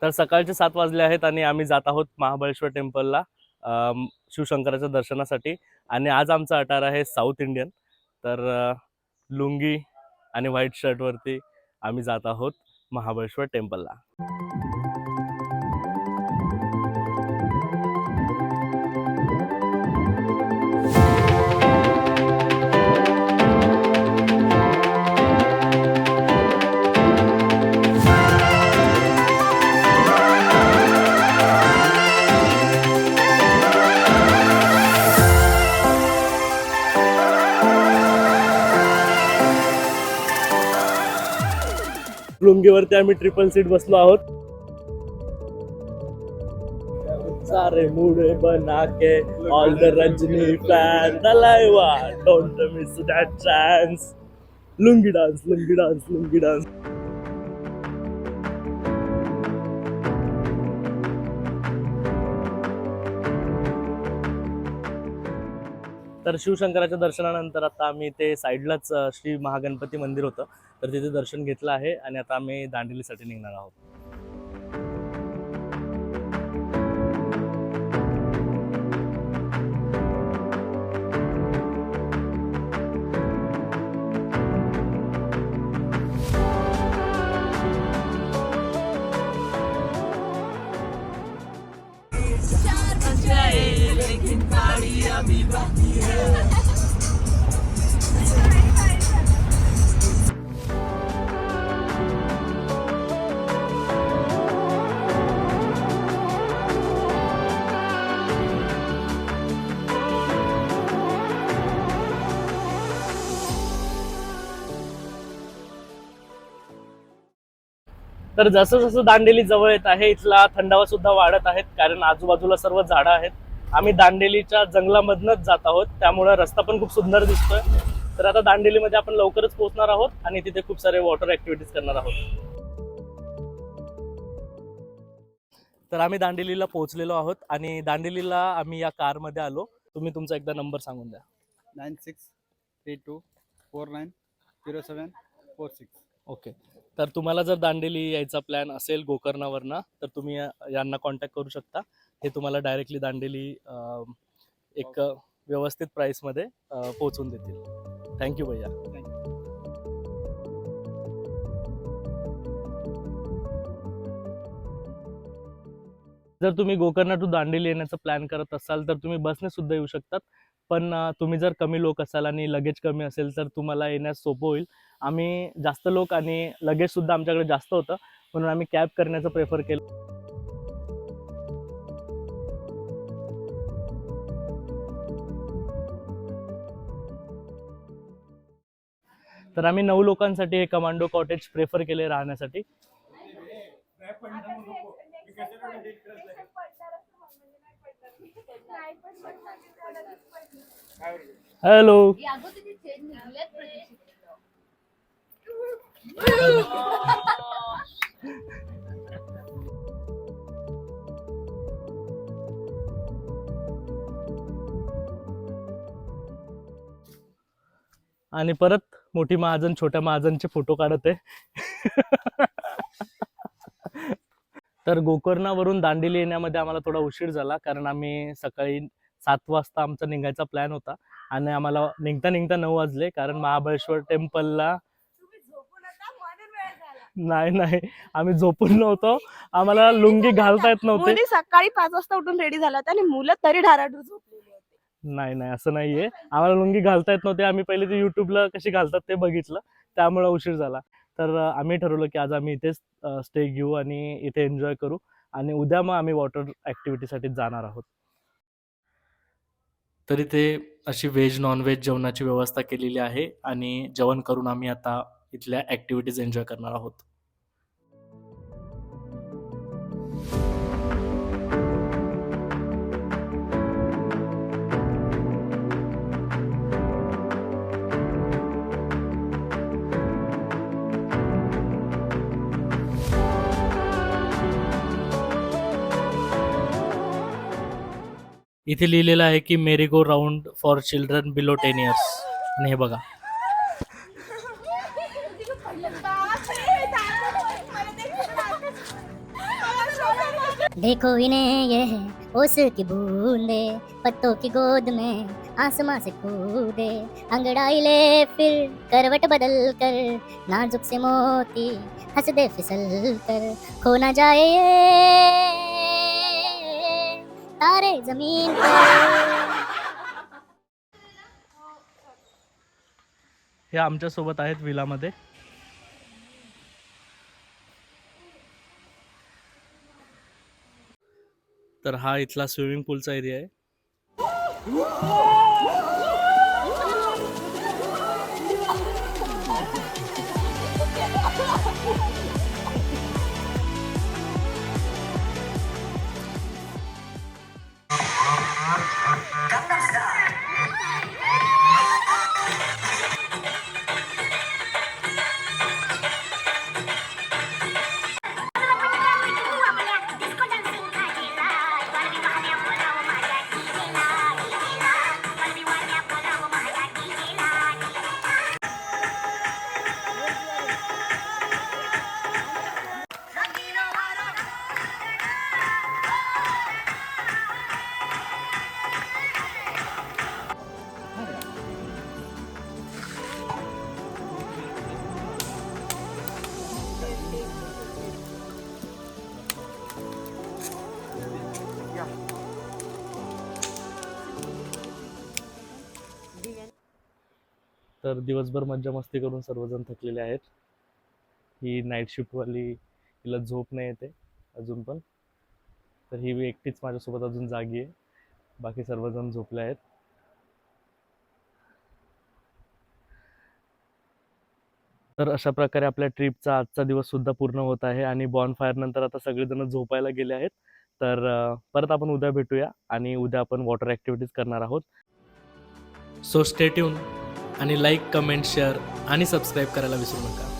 तर सकाळचे 7 वाजले आहेत आणि आम्ही जात आहोत महाबळेश्वर टेम्पलला शिवशंकराच्या दर्शनासाठी. आणि आज आमचा अटार आहे साऊथ इंडियन. तर लुंगी आणि व्हाईट शर्टवरती आम्ही जात आहोत महाबळेश्वर टेम्पलला. लुंगीवरती आम्ही ट्रिपल सीट बसलो आहोत. सारे मुडे बना के all the Rajini fan Thalaiva don't miss that chance. Lungi dance, lungi dance, lungi dance. तर शिवशंकराच्या दर्शनानंतर आता आम्ही इथे साईडलाच श्री महागणपती मंदिर होतं, तर तिथे दर्शन घेतलं आहे आणि आता आम्ही दांडेलीसाठी निघणार आहोत. तर जसं जसं दांडेली जवळ येत आहे इथला थंडावा सुद्धा वाढत आहेत, कारण आजूबाजूला सर्व झाडं आहेत. आम्ही दांडेलीच्या जंगलामधनच जात आहोत, त्यामुळे रस्ता पण खूप सुंदर दिसतोय. तर आता दांडेलीमध्ये आपण लवकरच पोहोचणार आहोत आणि तिथे खूप सारे वॉटर ऍक्टिव्हिटीज करणार आहोत. तर आम्ही दांडेलीला पोहोचलेलो आहोत आणि दांडेलीला आम्ही या कारमध्ये आलो. तुम्ही तुमचा एकदा नंबर सांगून द्या. 9632490746. ओके. तर तुम्हाला जर दांडेली यायचा प्लॅन असेल गोकर्णावरनं, तर तुम्ही यांना कॉन्टॅक्ट करू शकता. हे तुम्हाला डायरेक्टली दांडेली एक व्यवस्थित प्राईसमध्ये पोहोचून देतील. थँक्यू भैया. जर तुम्ही गोकर्ण टू दांडेली येण्याचा प्लॅन करत असाल तर तुम्ही बसने सुद्धा येऊ शकतात. पण तुम्ही जर कमी लोक असाल आणि लगेज कमी असेल तर तुम्हाला येण्यास सोपं होईल. आम्ही जास्त लोक आणि लगेज सुद्धा आमच्याकडे जास्त होतं, म्हणून आम्ही कॅब करण्याचं प्रेफर केलं. तर आम्ही 9 लोकांसाठी हे कमांडो कॉटेज प्रेफर केले राहण्यासाठी. हॅलो. आणि परत मोठी महाजन छोट्या महाजनचे फोटो काढत आहे. तर गोकर्णावरून दांडेली येण्यामध्ये आम्हाला थोडा उशीर झाला, कारण आम्ही सकाळी 7 वाजता आमचा निघायचा प्लॅन होता आणि आम्हाला निघता निघता 9 वाजले, कारण महाबळेश्वर टेम्पलला नाही नाही आम्ही झोपून नव्हतो. आम्हाला लुंगी घालता येत नव्हते. सकाळी 5 वाजता उठून रेडी झाला आणि मुलं तरी ढाराढूर झोपलेली होती. नाही नाही असं नाहीये, आम्हाला लुंगी घालता येत नव्हते. आम्ही पहिले ते युट्यूबला कशी घालतात ते बघितलं, त्यामुळे उशीर झाला. तर आम्ही ठरवलं की आज आम्ही इथेच स्टे घेऊ आणि इथे एन्जॉय करू आणि उद्या मग आम्ही वॉटर ॲक्टिव्हिटीसाठी जाणार आहोत. तर इथे अशी व्हेज नॉन व्हेज जेवणाची व्यवस्था केलेली आहे आणि जेवण करून आम्ही आता इथल्या ॲक्टिव्हिटीज एन्जॉय करणार आहोत. इथे लिहिलेलं आहे की merry go round for children below 10 years. आणि हे बघा, देखो इन्हें ये है ओस की बूंदे, पत्तों की गोद में आसमां से कूदे, अंगड़ाई ले फिर करवट बदल कर, नाजुक से मोती हंस दे फिसल कर, खो ना जाए ये तारे जमीन पर. हे आमच्यासोबत आहेत विलामध्ये. तर हा इथला स्विमिंग पूलचा एरिया आहे. तर दिवसभर मज्जा मस्ती करून सर्वजण थकलेले आहेत. ही नाईट शिफ्टवाली, हिला झोप नाही येते अजून पण. तर ही एकटीच माझ्यासोबत अजून जागी आहे. बाकी सर्वजण झोपले आहेत. तर अशा प्रकारे आपल्या ट्रिपचा आजचा दिवस सुद्धा पूर्ण होत आहे आणि बॉनफायर नंतर आता सगळेजण झोपायला गेले आहेत. तर परत आपण उद्या भेटूया आणि उद्या आपण वॉटर ॲक्टिव्हिटीज करणार आहोत. सो स्टे ट्यून आणि लाईक, कमेंट, शेअर आणि सबस्क्राईब करायला विसरू नका.